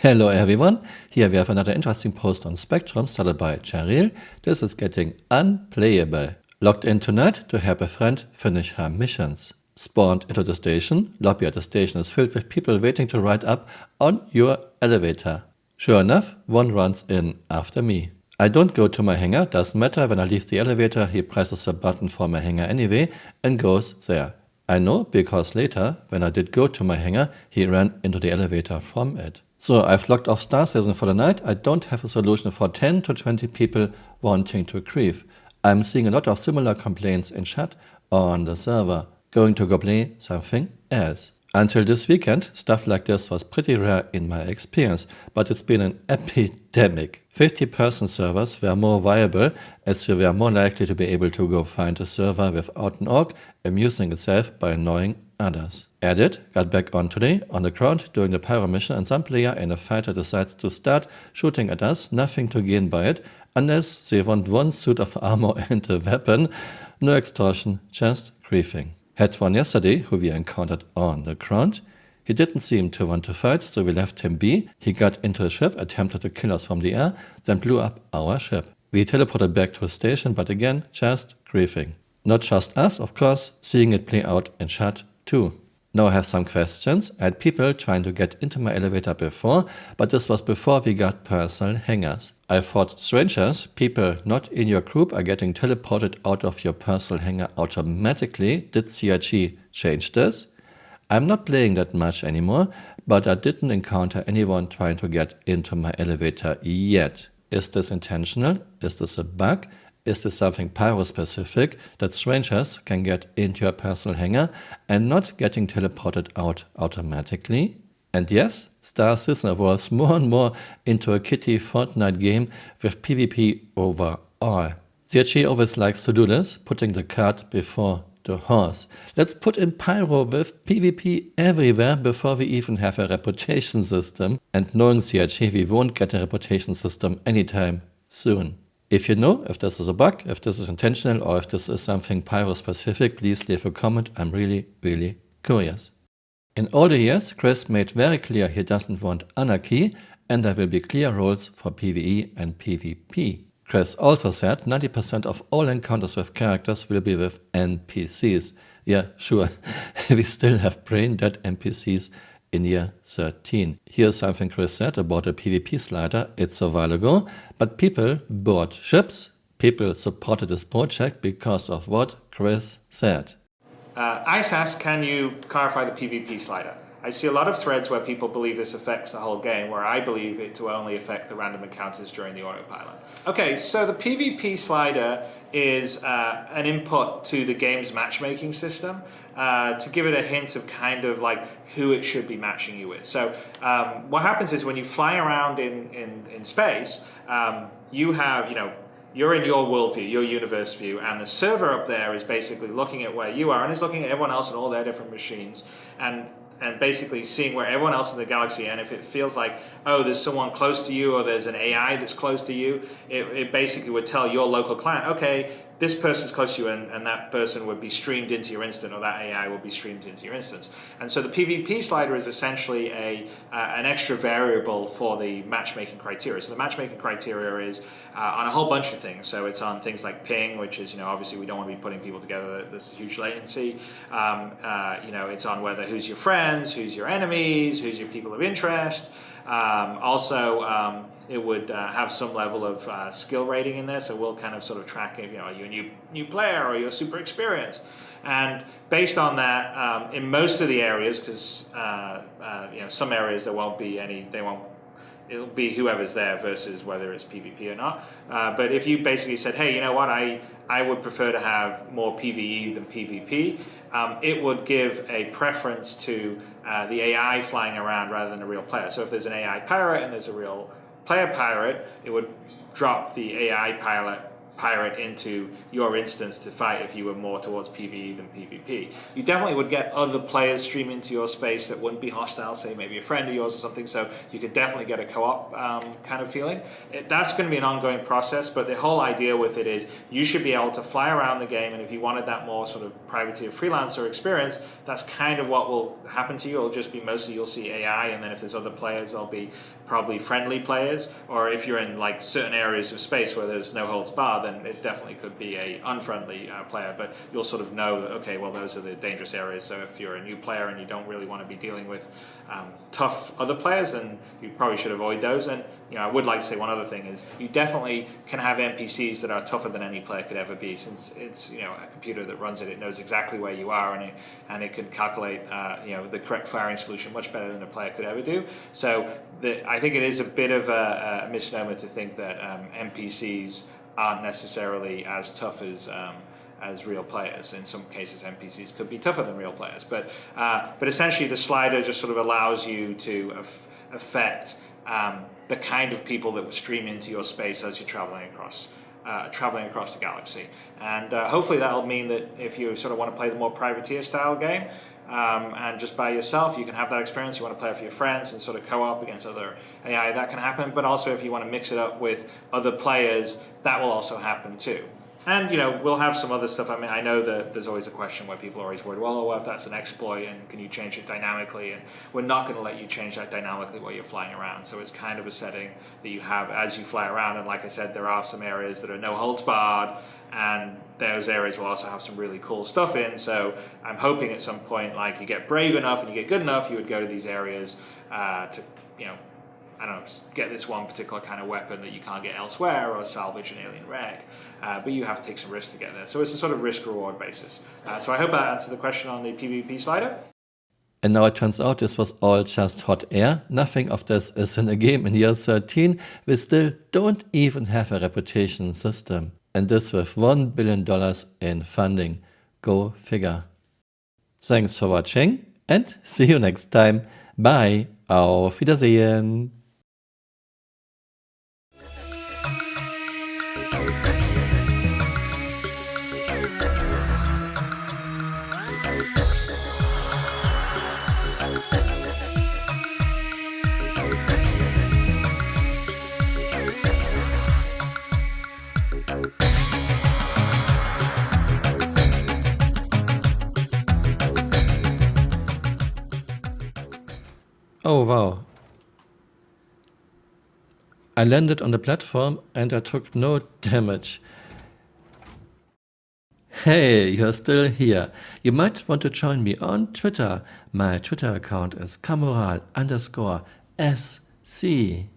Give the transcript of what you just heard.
Hello everyone, here we have another interesting post on Spectrum started by Camural. This is getting unplayable. Logged in tonight to help a friend finish her missions. Spawned into the station, lobby at the station is filled with people waiting to ride up on your elevator. Sure enough, one runs in after me. I don't go to my hangar, doesn't matter, when I leave the elevator he presses the button for my hangar anyway and goes there. I know because later, when I did go to my hangar, he ran into the elevator from it. So I've logged off Star Citizen for the night. I don't have a solution for 10 to 20 people wanting to grieve. I'm seeing a lot of similar complaints in chat or on the server. Going to go play something else. Until this weekend, stuff like this was pretty rare in my experience, but it's been an epidemic. 50-person servers were more viable as you were more likely to be able to go find a server without an orc amusing itself by annoying others. Edit got back on today on the ground during the pyro mission and some player in a fighter decides to start shooting at us, nothing to gain by it, unless they want one suit of armor and a weapon. No extortion, just griefing. Had one yesterday who we encountered on the ground. He didn't seem to want to fight, so we left him be. He got into the ship, attempted to kill us from the air, then blew up our ship. We teleported back to the station, but again, just griefing. Not just us, of course, seeing it play out in chat too. Now I have some questions. I had people trying to get into my elevator before, but this was before we got personal hangars. I thought strangers, people not in your group, are getting teleported out of your personal hangar automatically. Did CRG change this? I'm not playing that much anymore, but I didn't encounter anyone trying to get into my elevator yet. Is this intentional? Is this a bug? Is this something pyro-specific that strangers can get into your personal hangar and not getting teleported out automatically? And yes, Star Citizen evolves more and more into a kitty Fortnite game with PvP overall. CRG always likes to do this, putting the cart before the horse. Let's put in pyro with PvP everywhere before we even have a reputation system. And knowing CRG, we won't get a reputation system anytime soon. If you know if this is a bug, if this is intentional, or if this is something pyro-specific, please leave a comment. I'm really curious. In all the years, Chris made very clear he doesn't want anarchy, and there will be clear rules for PvE and PvP. Chris also said 90% of all encounters with characters will be with NPCs. Yeah, sure, we still have brain-dead NPCs in year 13. Here's something Chris said about a PvP slider. It's a while ago, but people bought ships. People supported this project because of what Chris said. Ice asks, can you clarify the PvP slider? I see a lot of threads where people believe this affects the whole game, where I believe it to only affect the random encounters during the autopilot. Okay, so the PvP slider is an input to the game's matchmaking system to give it a hint of kind of like who it should be matching you with. So what happens is when you fly around in space, you have, you're in your worldview, your universe view, and the server up there is basically looking at where you are and is looking at everyone else and all their different machines and basically seeing where everyone else in the galaxy, and if it feels like, oh, there's someone close to you or there's an AI that's close to you, it basically would tell your local client, okay, this person's close to you and that person would be streamed into your instance, or that AI will be streamed into your instance. And so the PvP slider is essentially an extra variable for the matchmaking criteria. So the matchmaking criteria is on a whole bunch of things. So it's on things like ping, which is, obviously we don't want to be putting people together. There's a huge latency. It's on who's your friends, who's your enemies, who's your people of interest. It would have some level of skill rating in there, so we'll kind of sort of track if are you a new player or you're super experienced. And based on that, in most of the areas, because some areas there won't be any, it'll be whoever's there versus whether it's PvP or not. But if you basically said, hey, you know what, I would prefer to have more PvE than PvP, it would give a preference to the AI flying around rather than a real player. So if there's an AI pirate and there's a real player pirate, it would drop the AI pirate into your instance to fight if you were more towards PvE than PvP. You definitely would get other players stream into your space that wouldn't be hostile, say maybe a friend of yours or something, so you could definitely get a co-op kind of feeling. That's going to be an ongoing process, but the whole idea with it is you should be able to fly around the game, and if you wanted that more sort of privateer freelancer experience, that's kind of what will happen to you. It'll just be mostly you'll see AI, and then if there's other players, they'll be probably friendly players, or if you're in like certain areas of space where there's no holds barred, then it definitely could be a unfriendly player, but you'll sort of know that, okay, well, those are the dangerous areas, so if you're a new player and you don't really want to be dealing with tough other players, then you probably should avoid those. And I would like to say one other thing is you definitely can have NPCs that are tougher than any player could ever be, since it's a computer that runs it. It knows exactly where you are, and it can calculate the correct firing solution much better than a player could ever do. So I think it is a bit of a misnomer to think that NPCs aren't necessarily as tough as real players. In some cases, NPCs could be tougher than real players, but essentially the slider just sort of allows you to affect the kind of people that would stream into your space as you're traveling across the galaxy. And hopefully that'll mean that if you sort of want to play the more privateer style game and just by yourself, you can have that experience. You want to play with your friends and sort of co-op against other AI, that can happen. But also if you want to mix it up with other players, that will also happen too. And we'll have some other stuff. I mean, I know that there's always a question where people are always worried, well, what if that's an exploit and can you change it dynamically? And we're not going to let you change that dynamically while you're flying around. So it's kind of a setting that you have as you fly around. And like I said, there are some areas that are no holds barred, and those areas will also have some really cool stuff in. So I'm hoping at some point, like you get brave enough and you get good enough, you would go to these areas to, I don't know, get this one particular kind of weapon that you can't get elsewhere, or salvage an alien wreck. But you have to take some risks to get there. So it's a sort of risk-reward basis. So I hope that answered the question on the PvP slider. And now it turns out this was all just hot air. Nothing of this is in a game in year 13. We still don't even have a reputation system. And this with $1 billion in funding. Go figure. Thanks for watching and see you next time. Bye. Auf Wiedersehen. Oh wow. I landed on the platform and I took no damage. Hey, you're still here. You might want to join me on Twitter. My Twitter account is Camural_SC.